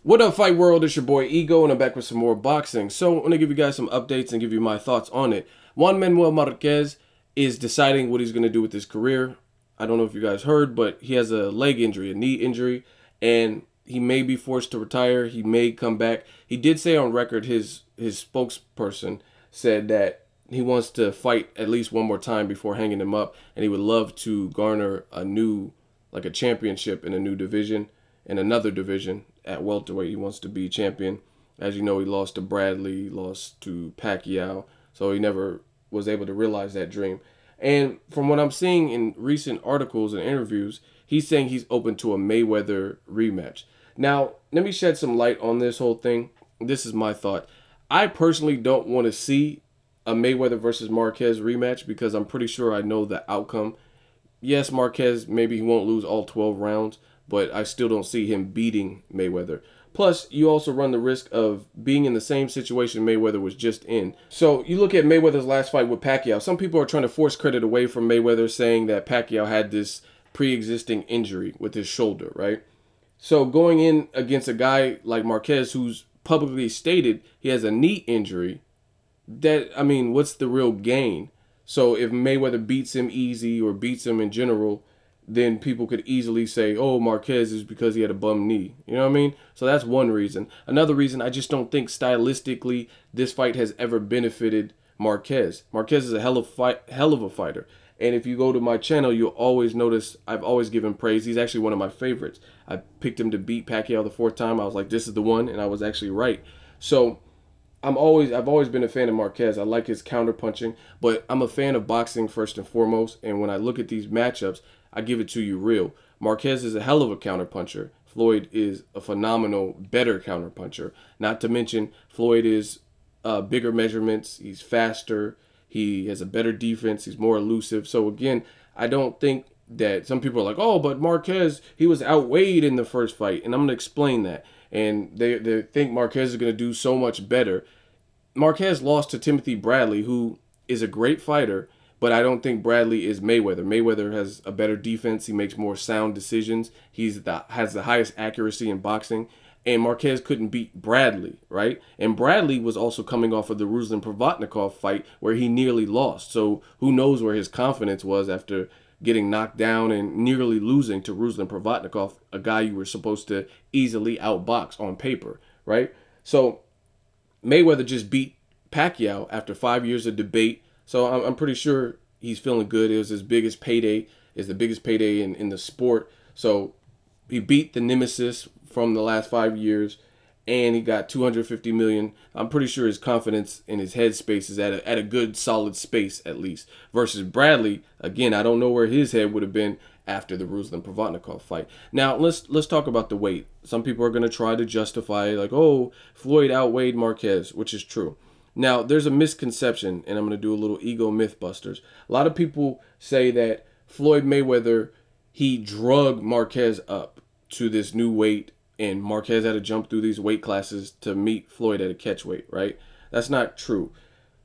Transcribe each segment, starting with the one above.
What up, Fight World? It's your boy Ego, and I'm back with some more boxing. So, I'm going to give you guys some updates and give you my thoughts on it. Juan Manuel Marquez is deciding what he's going to do with his career. I don't know if you guys heard, but he has a leg injury, a knee injury, and he may be forced to retire. He may come back. He did say on record, his spokesperson said that he wants to fight at least one more time before hanging him up, and he would love to garner a new, like a championship in a new division, in another division at welterweight. He wants to be champion. As you know, he lost to Bradley, lost to Pacquiao, so he never was able to realize that dream. And from what I'm seeing in recent articles and interviews, he's saying he's open to a Mayweather rematch. Now, let me shed some light on this whole thing. This is my thought. I personally don't want to see a Mayweather versus Marquez rematch because I'm pretty sure I know the outcome. Yes, Marquez, maybe he won't lose all 12 rounds, but I still don't see him beating Mayweather. Plus, you also run the risk of being in the same situation Mayweather was just in. So, you look at Mayweather's last fight with Pacquiao. Some people are trying to force credit away from Mayweather, saying that Pacquiao had this pre-existing injury with his shoulder, right? So, going in against a guy like Marquez, who's publicly stated he has a knee injury, I mean, what's the real gain? So, if Mayweather beats him easy or beats him in general, then people could easily say, oh, Marquez is because he had a bum knee. You know what I mean? So that's one reason. Another reason, I just don't think stylistically this fight has ever benefited Marquez. Marquez is a hell of a fighter. And if you go to my channel, you'll always notice I've always given praise. He's actually one of my favorites. I picked him to beat Pacquiao the fourth time. I was like, this is the one, and I was actually right. So I've always been a fan of Marquez. I like his counter punching, but I'm a fan of boxing first and foremost. And when I look at these matchups, I give it to you real. Marquez is a hell of a counter puncher. Floyd is a phenomenal, better counter puncher. Not to mention, Floyd is bigger measurements. He's faster. He has a better defense. He's more elusive. So again, I don't think that some people are like, oh, but Marquez, he was outweighed in the first fight. And I'm going to explain that. And they think Marquez is going to do so much better. Marquez lost to Timothy Bradley, who is a great fighter, but I don't think Bradley is Mayweather. Mayweather has a better defense. He makes more sound decisions. Has the highest accuracy in boxing. And Marquez couldn't beat Bradley, right? And Bradley was also coming off of the Ruslan-Provodnikov fight where he nearly lost. So who knows where his confidence was after getting knocked down and nearly losing to Ruslan-Provodnikov, a guy you were supposed to easily outbox on paper, right? So Mayweather just beat Pacquiao after 5 years of debate. So I'm pretty sure he's feeling good. It was his biggest payday. It's the biggest payday in the sport. So he beat the nemesis from the last 5 years, and he got 250 million. I'm pretty sure his confidence in his head space is at a good solid space at least. Versus Bradley, again, I don't know where his head would have been after the Ruslan-Provodnikov fight. Now let's talk about the weight. Some people are going to try to justify it, like, oh, Floyd outweighed Marquez, which is true. Now, there's a misconception, and I'm going to do a little ego mythbusters. A lot of people say that Floyd Mayweather, he drug Marquez up to this new weight, and Marquez had to jump through these weight classes to meet Floyd at a catch weight, right? That's not true.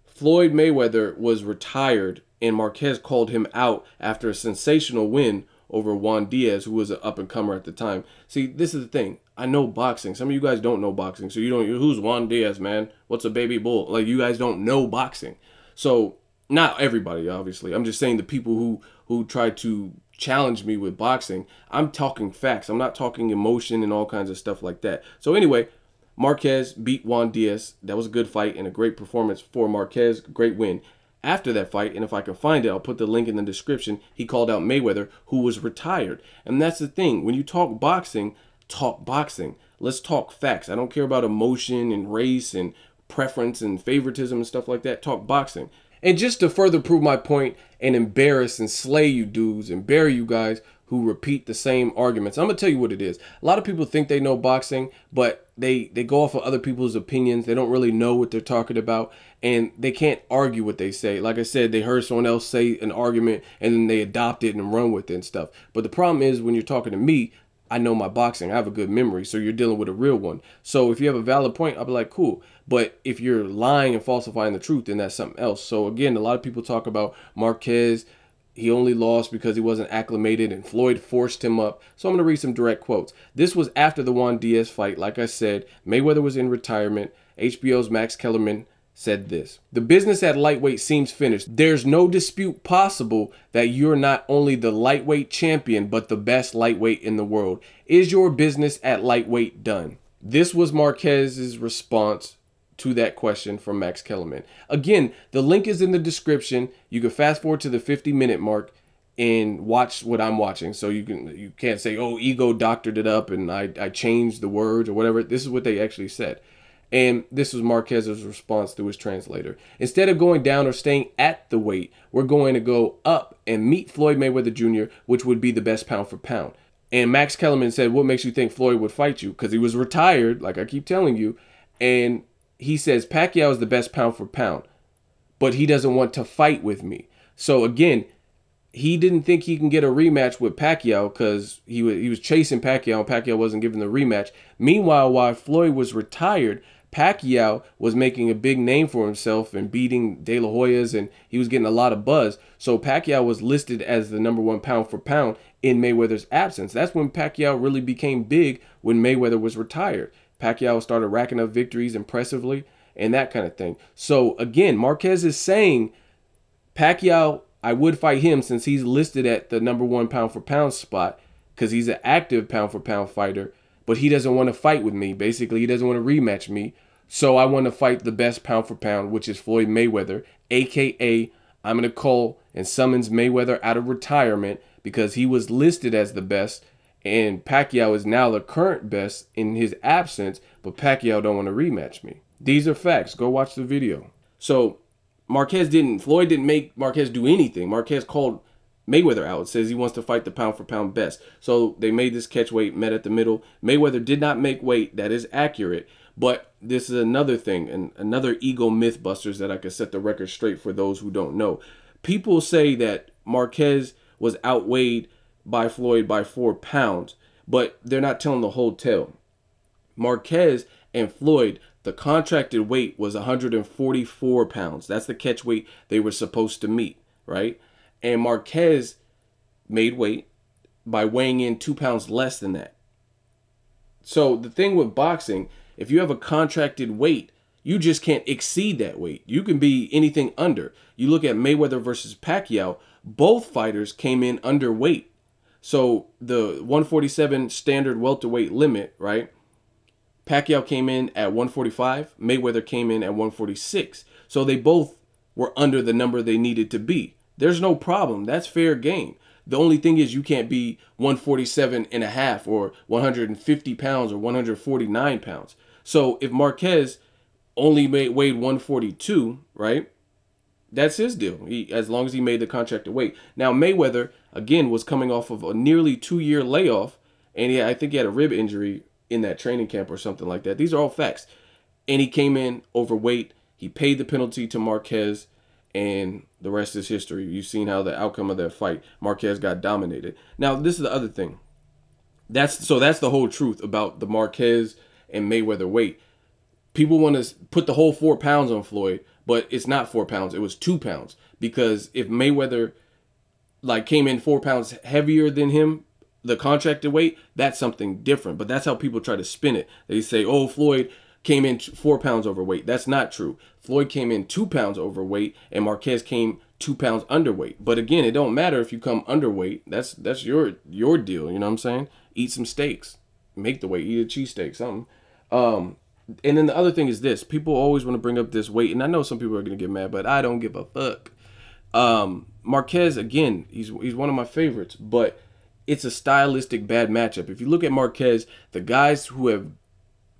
Floyd Mayweather was retired, and Marquez called him out after a sensational win over Juan DIAZ, who was an up-and-comer at the time. See, this is the thing. I know boxing. Some of you guys don't know boxing. So you don't, who's Juan DIAZ, man? What's a baby bull? Like, you guys don't know boxing. So, not everybody, obviously. I'm just saying the people who try to challenge me with boxing, I'm talking facts. I'm not talking emotion and all kinds of stuff like that. So anyway, Marquez beat Juan DIAZ. That was a good fight and a great performance for Marquez. Great win. After that fight, and if I can find it, I'll put the link in the description, he called out Mayweather, who was retired. And that's the thing. When you talk boxing, talk boxing. Let's talk facts. I don't care about emotion and race and preference and favoritism and stuff like that. Talk boxing. And just to further prove my point and embarrass and slay you dudes and bury you guys who repeat the same arguments, I'm going to tell you what it is. A lot of people think they know boxing, but they go off of other people's opinions. They don't really know what they're talking about, and they can't argue what they say. Like I said, they heard someone else say an argument, and then they adopt it and run with it and stuff. But the problem is when you're talking to me, I know my boxing. I have a good memory, so you're dealing with a real one. So if you have a valid point, I'll be like, cool. But if you're lying and falsifying the truth, then that's something else. So again, a lot of people talk about Marquez. he only lost because he wasn't acclimated and Floyd forced him up. So I'm going to read some direct quotes. This was after the Juan Diaz fight. Like I said, Mayweather was in retirement. HBO's Max Kellerman said this: "The business at lightweight seems finished. There's no dispute possible that you're not only the lightweight champion, but the best lightweight in the world. Is your business at lightweight done?" This was Marquez's response to that question from Max Kellerman. Again, the link is in the description. You can fast forward to the 50-minute mark and watch what I'm watching. So you can't say, oh, Ego doctored it up and I changed the words or whatever. This is what they actually said. And this was Marquez's response to his translator. "Instead of going down or staying at the weight, we're going to go up and meet Floyd Mayweather Jr., which would be the best pound for pound." And Max Kellerman said, "What makes you think Floyd would fight you?" Because he was retired, like I keep telling you. And he says, "Pacquiao is the best pound for pound, but he doesn't want to fight with me." So again, he didn't think he can get a rematch with Pacquiao because he was chasing Pacquiao and Pacquiao wasn't giving the rematch. Meanwhile, while Floyd was retired, Pacquiao was making a big name for himself and beating De La Hoya's, and he was getting a lot of buzz. So Pacquiao was listed as the #1 pound for pound in Mayweather's absence. That's when Pacquiao really became big, when Mayweather was retired. Pacquiao started racking up victories impressively and that kind of thing. So again, Marquez is saying, Pacquiao, I would fight him since he's listed at the #1 pound for pound spot because he's an active pound for pound fighter, but he doesn't want to fight with me. Basically, he doesn't want to rematch me. So I want to fight the best pound for pound, which is Floyd Mayweather, AKA I'm going to call and summons Mayweather out of retirement because he was listed as the best, and Pacquiao is now the current best in his absence, but Pacquiao don't want to rematch me. These are facts. Go watch the video. So Floyd didn't make Marquez do anything. Marquez called Mayweather out, says he wants to fight the pound for pound best. So they made this catch weight, met at the middle. Mayweather did not make weight. That is accurate. But this is another thing, and another ego myth busters that I could set the record straight for those who don't know. People say that Marquez was outweighed by Floyd by 4 pounds, but they're not telling the whole tale. Marquez and Floyd, the contracted weight was 144 pounds. That's the catch weight they were supposed to meet, right? And Marquez made weight by weighing in 2 pounds less than that. So the thing with boxing, if you have a contracted weight, you just can't exceed that weight. You can be anything under. You look at Mayweather versus Pacquiao, both fighters came in underweight. So the 147 standard welterweight limit, right? Pacquiao came in at 145. Mayweather came in at 146. So they both were under the number they needed to be. There's no problem. That's fair game. The only thing is you can't be 147 and a half or 150 pounds or 149 pounds. So if Marquez only weighed 142, right? That's his deal, as long as he made the contracted weight. Now, Mayweather, again, was coming off of a nearly 2-year layoff, and I think he had a rib injury in that training camp or something like that. These are all facts. And he came in overweight. He paid the penalty to Marquez, and the rest is history. You've seen how the outcome of that fight, Marquez got dominated. Now, this is the other thing. That's the whole truth about the Marquez and Mayweather weight. People want to put the whole 4 pounds on Floyd, but it's not 4 pounds. It was 2 pounds. Because if Mayweather came in 4 pounds heavier than him, the contracted weight, that's something different. But that's how people try to spin it. They say, oh, Floyd came in 4 pounds overweight. That's not true. Floyd came in 2 pounds overweight and Marquez came 2 pounds underweight. But again, it don't matter if you come underweight. That's your deal. You know what I'm saying? Eat some steaks. Make the weight. Eat a cheesesteak, something. And then the other thing is this. People always want to bring up this weight. And I know some people are going to get mad, but I don't give a fuck. Marquez, again, he's one of my favorites. But it's a stylistic bad matchup. If you look at Marquez, the guys who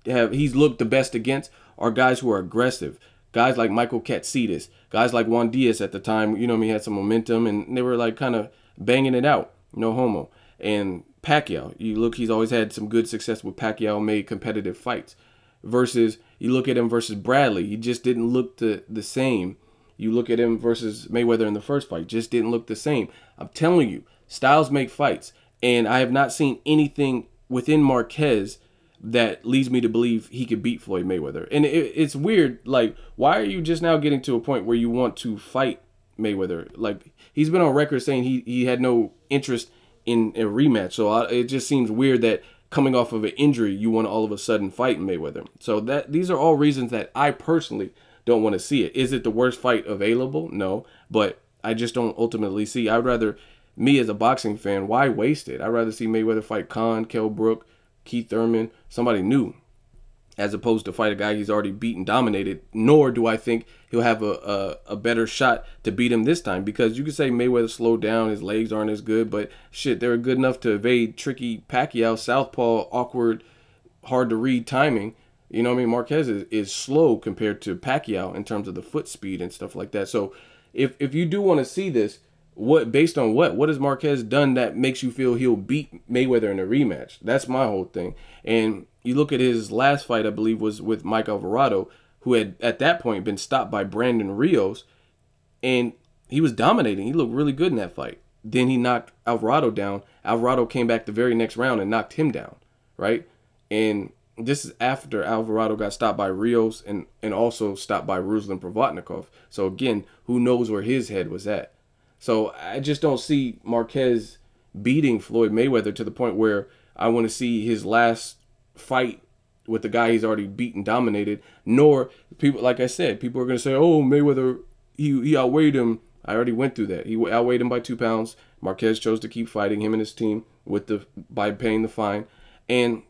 he's looked the best against are guys who are aggressive. Guys like Michael Katsidis. Guys like Juan Diaz at the time, you know, he had some momentum and they were kind of banging it out. No homo. And Pacquiao, you look, he's always had some good success with Pacquiao, made competitive fights. Versus, you look at him versus Bradley, he just didn't look the same. You look at him versus Mayweather in the first fight, just didn't look the same. I'm telling you, styles make fights. And I have not seen anything within Marquez that leads me to believe he could beat Floyd Mayweather. And it's weird, why are you just now getting to a point where you want to fight Mayweather. Like, he's been on record saying he had no interest in a rematch. So it just seems weird that coming off of an injury, you want to all of a sudden fight Mayweather. So these are all reasons that I personally don't want to see it. Is it the worst fight available? No, but I just don't ultimately see. I'd rather, me as a boxing fan, why waste it? I'd rather see Mayweather fight Khan, Kell Brook, Keith Thurman, somebody new, as opposed to fight a guy he's already beaten, dominated. Nor do I think he'll have a better shot to beat him this time, because you could say Mayweather slowed down, his legs aren't as good, but shit, they're good enough to evade tricky Pacquiao, southpaw, awkward, hard to read timing. You know what I mean? Marquez is slow compared to Pacquiao in terms of the foot speed and stuff like that. So if you do want to see this, based on what has Marquez done that makes you feel he'll beat Mayweather in a rematch? That's my whole thing. And you look at his last fight, I believe, was with Mike Alvarado, who had at that point been stopped by Brandon Rios, and he was dominating. He looked really good in that fight. Then he knocked Alvarado down. Alvarado came back the very next round and knocked him down, right? And this is after Alvarado got stopped by Rios and also stopped by Ruslan Provodnikov. So again, who knows where his head was at? So I just don't see Marquez beating Floyd Mayweather to the point where I want to see his last fight with the guy he's already beaten, dominated. Nor, people, like I said, people are going to say, oh, Mayweather, he outweighed him. I already went through that. He outweighed him by 2 pounds. Marquez chose to keep fighting him and his team by paying the fine. And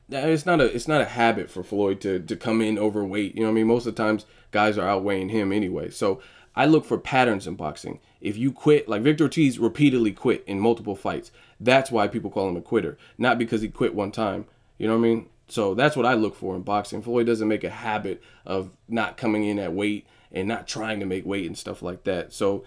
it's not a habit for Floyd to come in overweight. You know what I mean? Most of the times guys are outweighing him anyway. So I look for patterns in boxing. If you quit, like Victor Ortiz repeatedly quit in multiple fights, that's why people call him a quitter, not because he quit one time. You know what I mean? So that's what I look for in boxing. Floyd doesn't make a habit of not coming in at weight and not trying to make weight and stuff like that. So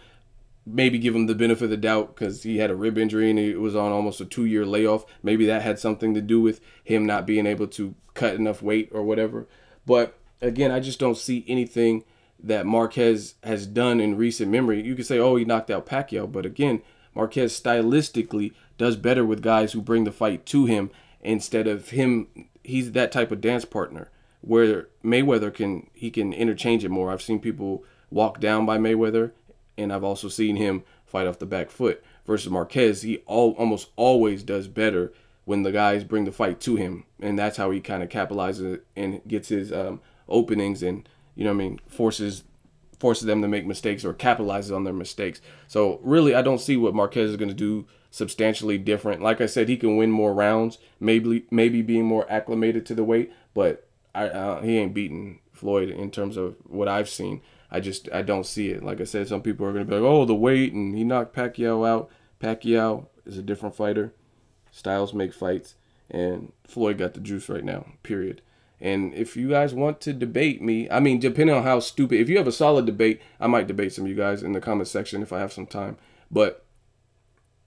maybe give him the benefit of the doubt because he had a rib injury and it was on almost a 2-year layoff. Maybe that had something to do with him not being able to cut enough weight or whatever. But again, I just don't see anything that Marquez has done in recent memory. You could say, oh, he knocked out Pacquiao. But again, Marquez stylistically does better with guys who bring the fight to him instead of him. He's that type of dance partner where Mayweather can interchange it more. I've seen people walk down by Mayweather, and I've also seen him fight off the back foot. Versus Marquez, he almost always does better when the guys bring the fight to him, and that's how he kind of capitalizes and gets his openings and, you know what I mean, forces them to make mistakes or capitalizes on their mistakes. So really, I don't see what Marquez is going to do substantially different. Like I said, he can win more rounds, maybe being more acclimated to the weight, but he ain't beating Floyd in terms of what I've seen. I don't see it. Like I said, some people are going to be like, oh, the weight, and he knocked Pacquiao out. Pacquiao is a different fighter. Styles make fights, and Floyd got the juice right now, period. And if you guys want to debate me, I mean, depending on how stupid, if you have a solid debate, I might debate some of you guys in the comment section if I have some time. But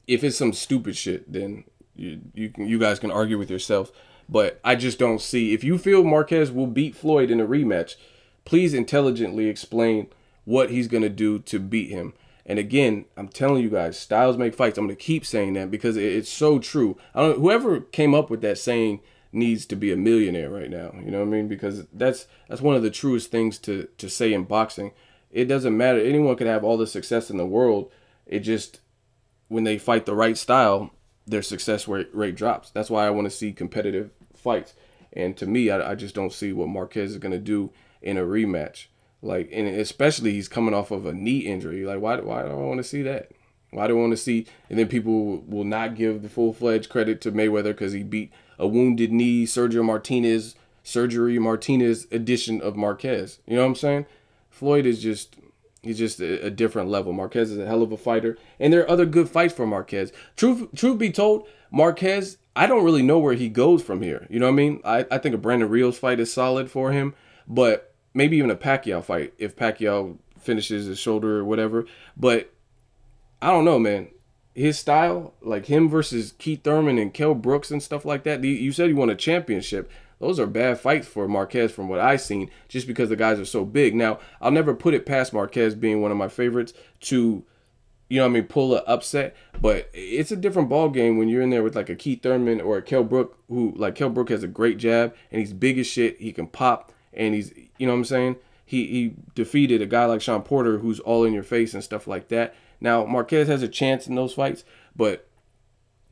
if it's some stupid shit, then you guys can argue with yourself. But I just don't see, if you feel Marquez will beat Floyd in a rematch, please intelligently explain what he's going to do to beat him. And again, I'm telling you guys, styles make fights. I'm going to keep saying that because it's so true. Whoever came up with that saying needs to be a millionaire right now. You know what I mean? Because that's one of the truest things to say in boxing. It doesn't matter. Anyone could have all the success in the world. It just, when they fight the right style, their success rate drops. That's why I want to see competitive fights. And to me, I just don't see what Marquez is going to do in a rematch. Like, and especially he's coming off of a knee injury. Like, why do I want to see that? Why do I want to see? And then people will not give the full-fledged credit to Mayweather because he beat a wounded knee, Sergio Martinez edition of Marquez. You know what I'm saying? Floyd is he's just a different level. Marquez is a hell of a fighter, and there are other good fights for Marquez. Truth be told, Marquez, I don't really know where he goes from here. You know what I mean? I think a Brandon Rios fight is solid for him, but maybe even a Pacquiao fight if Pacquiao finishes his shoulder or whatever. But I don't know, man. His style, like him versus Keith Thurman and Kell Brooks and stuff like that. You said he won a championship. Those are bad fights for Marquez from what I've seen, just because the guys are so big. Now, I'll never put it past Marquez being one of my favorites to, you know what I mean, pull an upset. But it's a different ball game when you're in there with like a Keith Thurman or a Kell Brook, who, like, Kell Brook has a great jab and he's big as shit. He can pop and he's, you know what I'm saying? he defeated a guy like Sean Porter, who's all in your face and stuff like that. Now, Marquez has a chance in those fights, but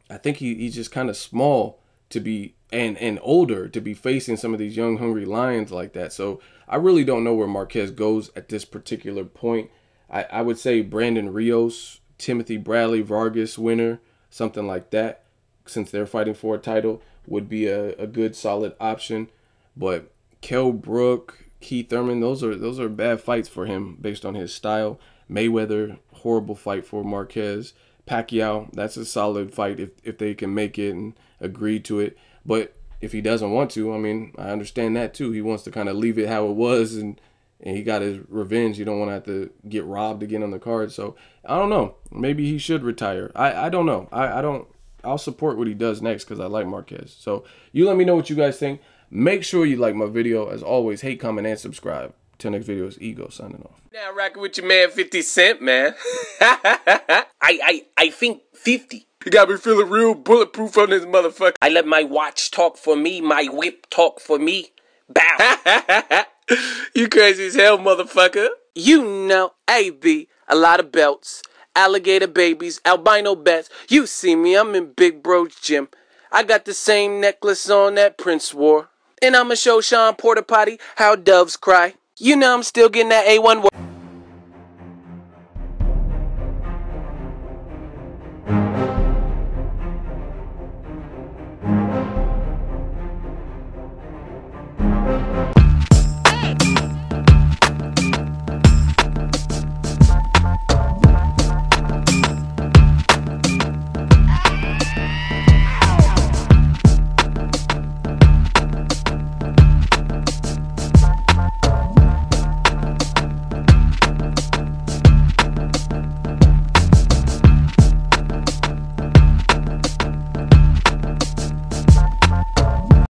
I think he's just kind of small to be, and older to be facing some of these young, hungry lions like that. So I really don't know where Marquez goes at this particular point. I would say Brandon Rios, Timothy Bradley, Vargas winner, something like that, since they're fighting for a title, would be a good, solid option. But Kell Brook, Keith Thurman, those are bad fights for him based on his style. Mayweather, horrible fight for Marquez. Pacquiao, that's a solid fight if they can make it and agree to it. But if he doesn't want to, I mean, I understand that too. He wants to kind of leave it how it was, and he got his revenge. You don't want to have to get robbed again on the card. So I don't know. Maybe he should retire. I don't know. I'll support what he does next because I like Marquez. So you let me know what you guys think. Make sure you like my video. As always, hate, comment, and subscribe. Till next video is Ego signing off. Now rocking with your man 50 Cent, man. I think 50. You got me feeling real bulletproof on this motherfucker. I let my watch talk for me, my whip talk for me. Bow. You crazy as hell, motherfucker. You know, AB, a lot of belts, alligator babies, albino bats. You see me, I'm in Big Bro's gym. I got the same necklace on that Prince wore. And I'ma show Sean Porter Potty how doves cry. You know I'm still getting that A1.